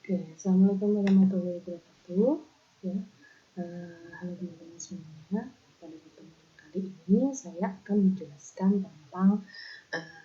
Oke, assalamualaikum warahmatullahi wabarakatuh. Ya, halo teman-teman semuanya. Pada pertemuan kali ini saya akan menjelaskan tentang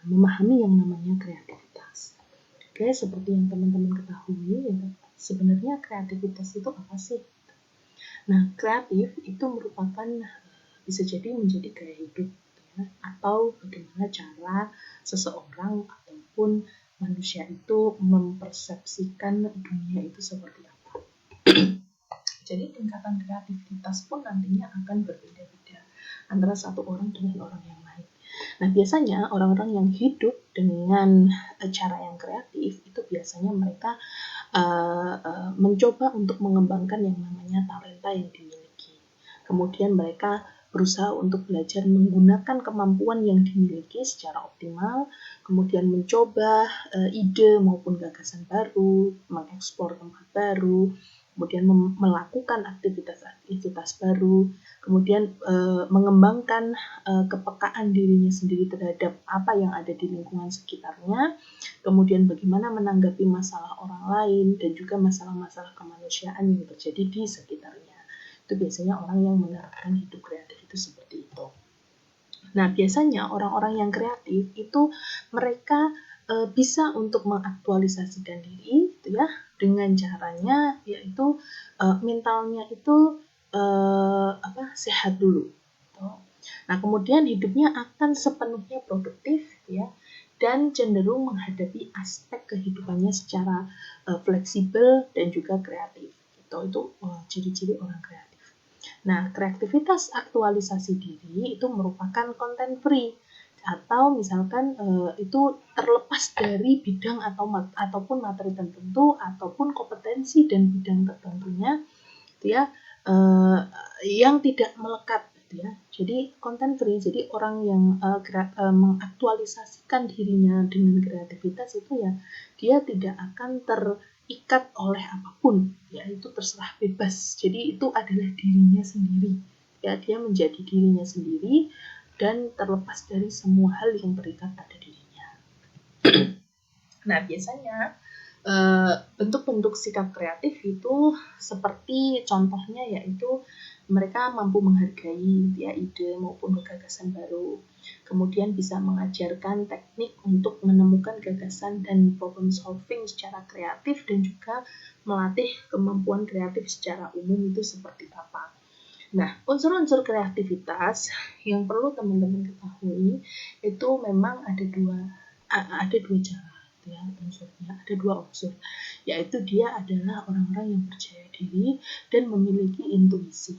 memahami yang namanya kreativitas. Oke, seperti yang teman-teman ketahui, ya, sebenarnya kreativitas itu apa sih? Nah, kreatif itu merupakan bisa jadi menjadi gaya hidup, ya, atau bagaimana cara seseorang ataupun manusia itu mempersepsikan dunia itu seperti apa. Jadi tingkatan kreativitas pun nantinya akan berbeda-beda antara satu orang dengan orang yang lain. Nah, biasanya orang-orang yang hidup dengan cara yang kreatif itu biasanya mereka mencoba untuk mengembangkan yang namanya talenta yang dimiliki. Kemudian mereka berusaha untuk belajar menggunakan kemampuan yang dimiliki secara optimal, kemudian mencoba ide maupun gagasan baru, mengeksplor tempat baru, kemudian melakukan aktivitas-aktivitas baru, kemudian mengembangkan kepekaan dirinya sendiri terhadap apa yang ada di lingkungan sekitarnya, kemudian bagaimana menanggapi masalah orang lain dan juga masalah-masalah kemanusiaan yang terjadi di sekitarnya. Itu biasanya orang yang menerapkan hidup kreatif itu seperti itu. Nah, biasanya orang-orang yang kreatif itu mereka bisa untuk mengaktualisasikan diri, gitu ya, dengan caranya yaitu mentalnya itu sehat dulu. Gitu. Nah, kemudian hidupnya akan sepenuhnya produktif, ya, dan cenderung menghadapi aspek kehidupannya secara fleksibel dan juga kreatif. Gitu. Itu ciri-ciri orang kreatif. Nah, kreativitas aktualisasi diri itu merupakan content free atau misalkan itu terlepas dari bidang ataupun materi tertentu ataupun kompetensi dan bidang tertentunya, gitu ya, yang tidak melekat, gitu ya. Jadi content free, jadi orang yang mengaktualisasikan dirinya dengan kreativitas itu ya dia tidak akan terikat oleh apapun, ya, itu terserah bebas. Jadi itu adalah dirinya sendiri, ya, dia menjadi dirinya sendiri dan terlepas dari semua hal yang terikat pada dirinya. Nah, biasanya bentuk-bentuk sikap kreatif itu seperti contohnya yaitu mereka mampu menghargai, ya, ide maupun gagasan baru, kemudian bisa mengajarkan teknik untuk menemukan gagasan dan problem solving secara kreatif dan juga melatih kemampuan kreatif secara umum itu seperti apa. Nah, unsur-unsur kreativitas yang perlu teman-teman ketahui itu memang ada dua cara, ya, unsurnya ada dua unsur, yaitu dia adalah orang-orang yang percaya diri dan memiliki intuisi.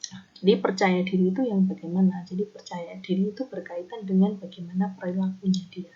Jadi percaya diri itu yang bagaimana? Jadi percaya diri itu berkaitan dengan bagaimana perilakunya dia,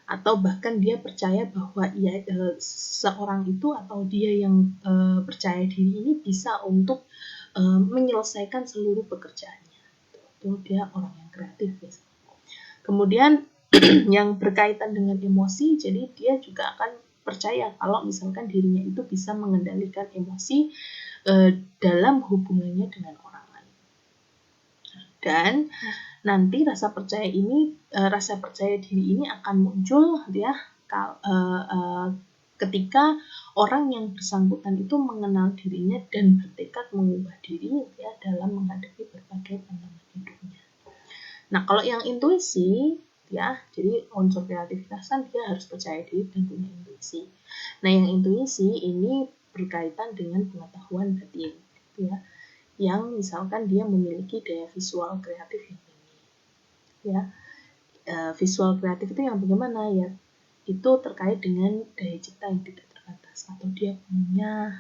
atau bahkan dia percaya bahwa seorang itu atau dia yang percaya diri ini bisa untuk menyelesaikan seluruh pekerjaannya. Itu dia orang yang kreatif biasanya. Kemudian yang berkaitan dengan emosi, jadi dia juga akan percaya kalau misalkan dirinya itu bisa mengendalikan emosi dalam hubungannya dengan orang lain. Dan nanti rasa percaya diri ini akan muncul, ya, ketika orang yang bersangkutan itu mengenal dirinya dan bertekad mengubah diri, ya, dalam menghadapi berbagai tantangan hidupnya. Nah, kalau yang intuisi, ya, jadi unsur kreativitas kan dia harus percaya diri dan punya intuisi. Nah, yang intuisi ini berkaitan dengan pengetahuan batin, ya, yang misalkan dia memiliki daya visual kreatif yang tinggi, ya. Visual kreatif itu yang bagaimana, ya? Itu terkait dengan daya cipta yang tidak terbatas, atau dia punya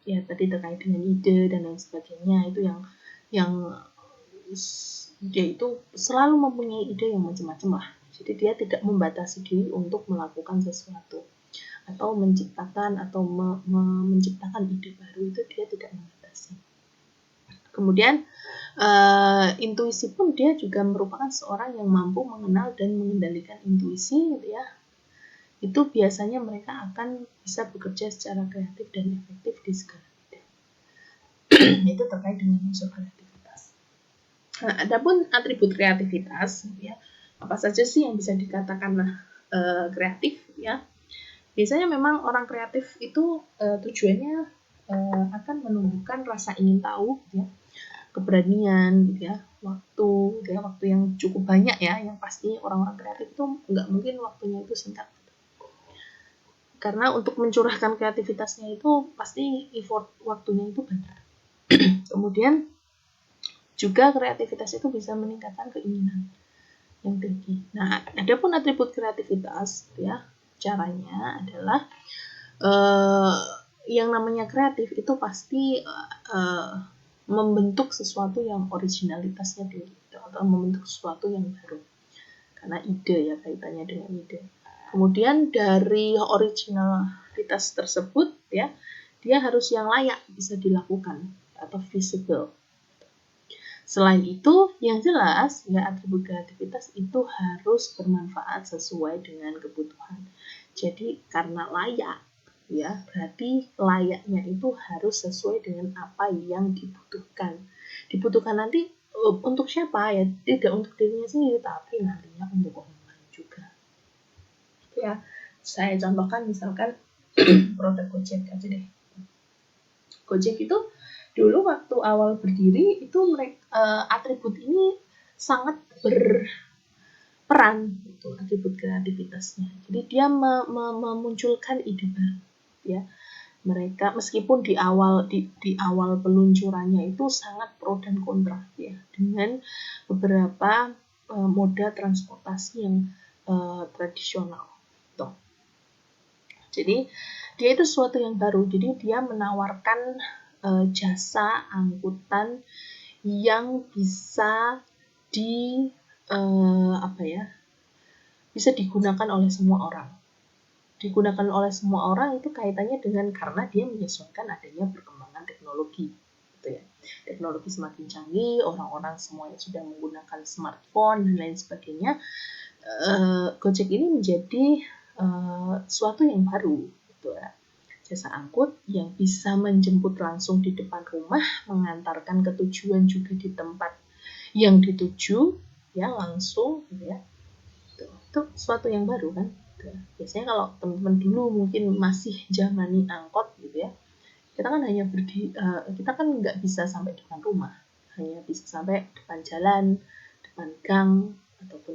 ya tadi terkait dengan ide dan lain sebagainya. Itu yang dia itu selalu mempunyai ide yang macam-macam lah. Jadi dia tidak membatasi diri untuk melakukan sesuatu atau menciptakan menciptakan ide baru, itu dia tidak membatasi. Kemudian intuisi pun dia juga merupakan seorang yang mampu mengenal dan mengendalikan intuisi, gitu ya. Itu biasanya mereka akan bisa bekerja secara kreatif dan efektif di segala bidang. Itu terkait dengan unsur kreativitas. Nah, adapun atribut kreativitas, ya, apa saja sih yang bisa dikatakan kreatif? ya. Biasanya memang orang kreatif itu tujuannya akan menumbuhkan rasa ingin tahu, gitu ya, keberanian, gitu ya, waktu, gitu ya, waktu yang cukup banyak ya. Yang pasti orang-orang kreatif itu nggak mungkin waktunya itu singkat. Karena untuk mencurahkan kreativitasnya itu pasti effort waktunya itu banyak. Kemudian juga kreativitas itu bisa meningkatkan keinginan yang tinggi. Nah, adapun atribut kreativitas, ya, caranya adalah yang namanya kreatif itu pasti membentuk sesuatu yang originalitasnya tinggi, atau membentuk sesuatu yang baru. Karena ide ya, kaitannya dengan ide. Kemudian dari originalitas tersebut ya, dia harus yang layak bisa dilakukan atau visible. Selain itu, yang jelas ya, atribut kreativitas itu harus bermanfaat sesuai dengan kebutuhan. Jadi karena layak ya, berarti layaknya itu harus sesuai dengan apa yang dibutuhkan. Dibutuhkan nanti untuk siapa ya? Tidak untuk dirinya sendiri, tapi nantinya untuk orang lain juga. Ya, saya contohkan misalkan produk Gojek aja deh. Gojek itu dulu waktu awal berdiri itu atribut ini sangat berperan, itu atribut kreativitasnya. Jadi dia memunculkan ide baru, ya. Mereka meskipun di awal peluncurannya itu sangat pro dan kontra ya, dengan beberapa moda transportasi yang tradisional. Tuh. Jadi dia itu sesuatu yang baru. Jadi dia menawarkan jasa angkutan yang bisa bisa digunakan oleh semua orang. Digunakan oleh semua orang itu kaitannya dengan karena dia menyesuaikan adanya perkembangan teknologi, gitu ya. Teknologi semakin canggih, orang-orang semuanya sudah menggunakan smartphone dan lain sebagainya. Gojek ini menjadi suatu yang baru, gitu ya. Jasa angkut yang bisa menjemput langsung di depan rumah, mengantarkan ke tujuan juga di tempat yang dituju, ya langsung, gitu ya. Itu suatu yang baru kan. Biasanya kalau teman-teman dulu mungkin masih zamani angkot gitu ya, kita kan hanya kita kan nggak bisa sampai depan rumah, hanya bisa sampai depan jalan, depan gang, ataupun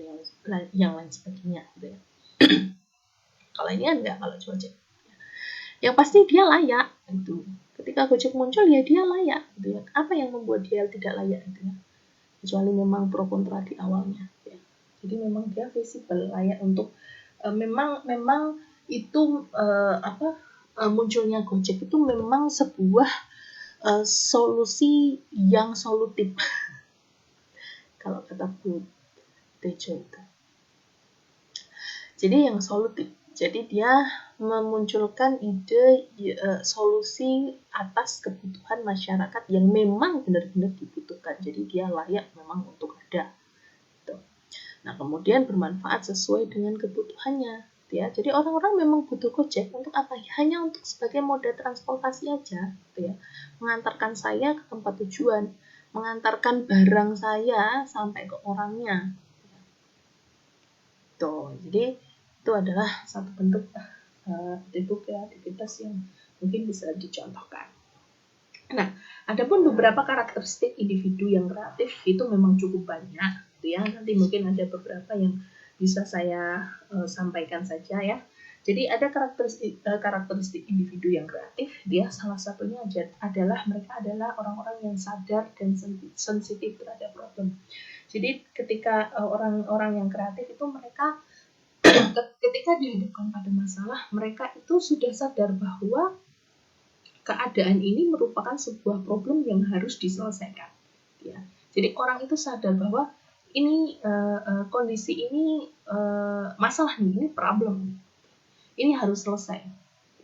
yang lain sebagainya gitu ya. Kalau ini enggak, kalau Gojek yang pasti dia layak itu. Ketika Gojek muncul ya dia layak gitu ya. Apa yang membuat dia tidak layak gitu ya, kecuali memang pro kontra di awalnya ya. Jadi memang dia visible, layak untuk memang itu munculnya Gojek itu memang sebuah solusi yang solutif kalau kata Bu Tejo itu. Jadi yang solutif. Jadi dia memunculkan ide solusi atas kebutuhan masyarakat yang memang benar-benar dibutuhkan. Jadi dia layak memang untuk ada. Gitu. Nah, kemudian bermanfaat sesuai dengan kebutuhannya. Ya, jadi orang-orang memang butuh Gojek untuk apa? Hanya untuk sebagai moda transportasi aja, gitu ya. Mengantarkan saya ke tempat tujuan, mengantarkan barang saya sampai ke orangnya. Tuh, jadi itu adalah satu bentuk atribut kreativitas yang mungkin bisa dicontohkan. Nah, adapun beberapa karakteristik individu yang kreatif itu memang cukup banyak, gitu ya. Nanti mungkin ada beberapa yang bisa saya sampaikan saja ya. Jadi ada karakteristik individu yang kreatif. Dia salah satunya adalah mereka adalah orang-orang yang sadar dan sensitif terhadap problem. Jadi ketika orang-orang yang kreatif itu mereka ketika dihadapkan pada masalah, mereka itu sudah sadar bahwa keadaan ini merupakan sebuah problem yang harus diselesaikan. Ya. Jadi orang itu sadar bahwa ini kondisi ini masalah ini problem, ini harus selesai.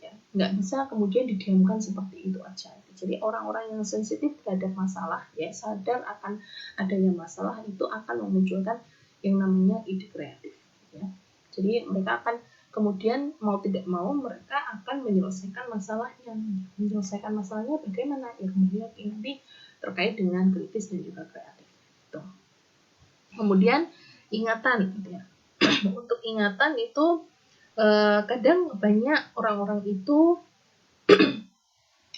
Ya. Nggak bisa kemudian didiamkan seperti itu aja. Jadi orang-orang yang sensitif terhadap masalah, ya sadar akan adanya masalah itu akan memunculkan yang namanya ide kreatif. Ya. Jadi mereka akan kemudian mau tidak mau mereka akan menyelesaikan masalahnya. Menyelesaikan masalahnya bagaimana? Ya kembali lagi nanti terkait dengan kritis dan juga kreatif. Gitu. Kemudian ingatan, gitu ya. Untuk ingatan itu kadang banyak orang-orang itu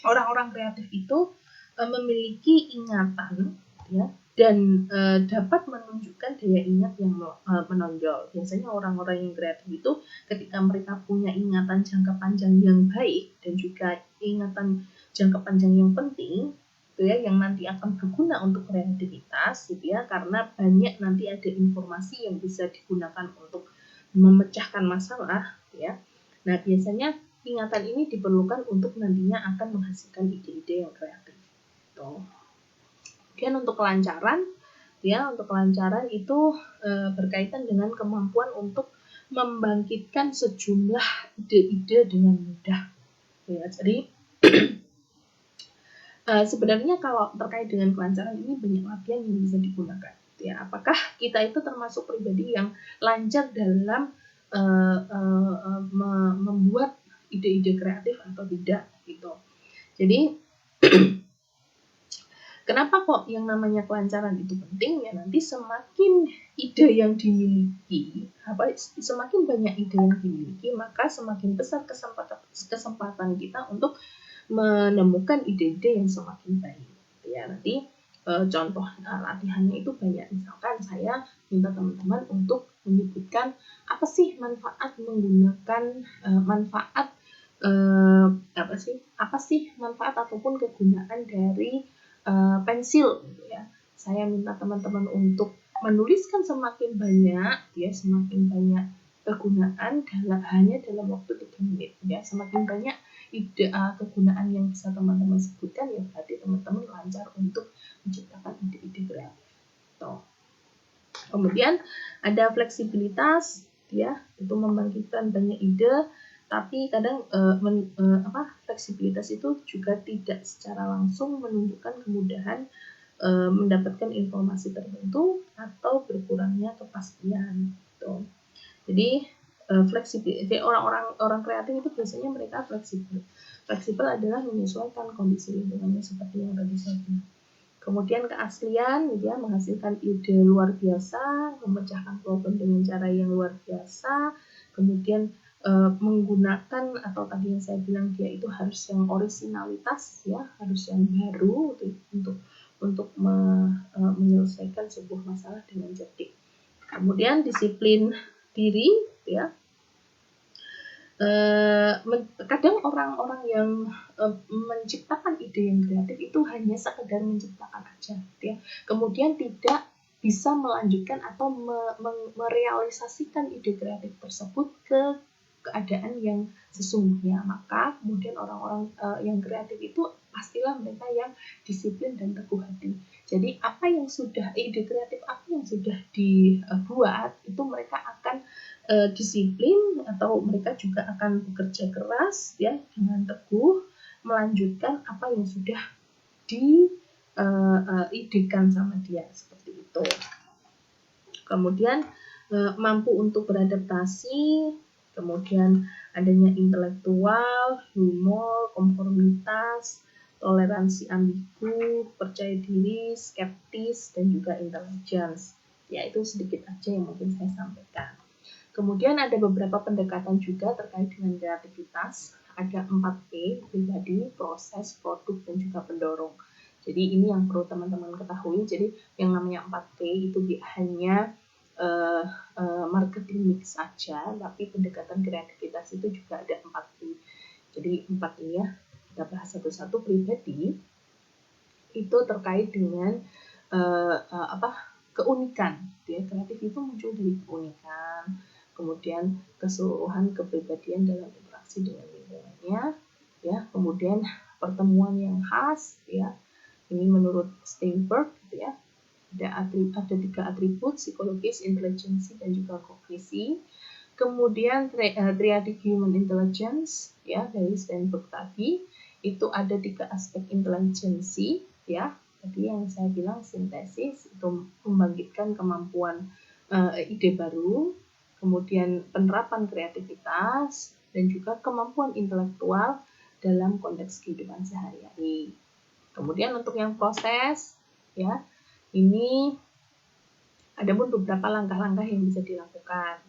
orang-orang kreatif itu memiliki ingatan ya dan dapat menunjukkan daya ingat yang menonjol. Biasanya orang-orang yang kreatif itu ketika mereka punya ingatan jangka panjang yang baik dan juga ingatan jangka panjang yang penting gitu ya, yang nanti akan berguna untuk kreativitas gitu ya, karena banyak nanti ada informasi yang bisa digunakan untuk memecahkan masalah ya. Nah, biasanya ingatan ini diperlukan untuk nantinya akan menghasilkan ide-ide yang kreatif. Tuh. Kemudian untuk kelancaran, ya untuk kelancaran itu berkaitan dengan kemampuan untuk membangkitkan sejumlah ide-ide dengan mudah. Ya, jadi sebenarnya kalau terkait dengan kelancaran ini banyak latihan yang bisa digunakan. Ya, apakah kita itu termasuk pribadi yang lancar dalam membuat ide-ide kreatif atau tidak gitu. Jadi kenapa kok yang namanya kelancaran itu penting? Ya nanti semakin ide yang dimiliki, semakin banyak ide yang dimiliki, maka semakin besar kesempatan kita untuk menemukan ide-ide yang semakin baik. Ya nanti contoh latihannya itu banyak. Misalkan saya minta teman-teman untuk menyebutkan apa sih manfaat menggunakan apa sih manfaat ataupun kegunaan dari pensil gitu ya. Saya minta teman-teman untuk menuliskan semakin banyak kegunaan hanya dalam waktu 3 menit ya. Semakin banyak ide kegunaan yang bisa teman-teman sebutkan ya berarti teman-teman lancar untuk menciptakan ide-ide kreatif. Kemudian ada fleksibilitas ya, itu membangkitkan banyak ide, tapi kadang fleksibilitas itu juga tidak secara langsung menunjukkan kemudahan mendapatkan informasi tertentu atau berkurangnya kepastian gitu. Jadi fleksibel, orang kreatif itu biasanya mereka fleksibel. Fleksibel adalah menyesuaikan kondisi lingkungannya seperti yang tadi saya bilang. Kemudian keaslian, ya, menghasilkan ide luar biasa, memecahkan problem dengan cara yang luar biasa. Kemudian menggunakan atau tadi yang saya bilang dia itu harus yang originalitas, ya, harus yang baru untuk menyelesaikan sebuah masalah dengan cerdik. Kemudian disiplin diri, ya. Kadang orang-orang yang menciptakan ide yang kreatif itu hanya sekedar menciptakan aja, ya. Kemudian tidak bisa melanjutkan atau merealisasikan ide kreatif tersebut ke keadaan yang sesungguhnya. Maka kemudian orang-orang yang kreatif itu pastilah mereka yang disiplin dan teguh hati. Jadi ide kreatif apa yang sudah dibuat itu mereka akan disiplin atau mereka juga akan bekerja keras ya dengan teguh melanjutkan apa yang sudah diidekan sama dia seperti itu. Kemudian mampu untuk beradaptasi, kemudian adanya intelektual, humor, konformitas, toleransi ambigu, percaya diri, skeptis, dan juga intelligence. Ya itu sedikit aja yang mungkin saya sampaikan. Kemudian ada beberapa pendekatan juga terkait dengan kreativitas. Ada 4P, pribadi, proses, produk, dan juga pendorong. Jadi ini yang perlu teman-teman ketahui. Jadi yang namanya 4P itu hanya marketing mix saja, tapi pendekatan kreativitas itu juga ada 4P. Jadi 4 ini ya, kita bahas satu-satu. Pribadi itu terkait dengan keunikan. Ya, kreatif itu muncul dari keunikan. Kemudian keseluruhan kepribadian dalam interaksi dengan lingkungannya, ya. Kemudian pertemuan yang khas, ya. Ini menurut Steinberg, gitu ya. Ada 3 atribut psikologis, intelijensi, dan juga kognisi. Kemudian triadic human intelligence, ya, dari Steinberg tadi itu ada 3 aspek intelijensi, ya. Tadi yang saya bilang sintesis itu membangkitkan kemampuan ide baru. Kemudian penerapan kreativitas dan juga kemampuan intelektual dalam konteks kehidupan sehari-hari. Kemudian untuk yang proses, ya, ini ada pun beberapa langkah-langkah yang bisa dilakukan.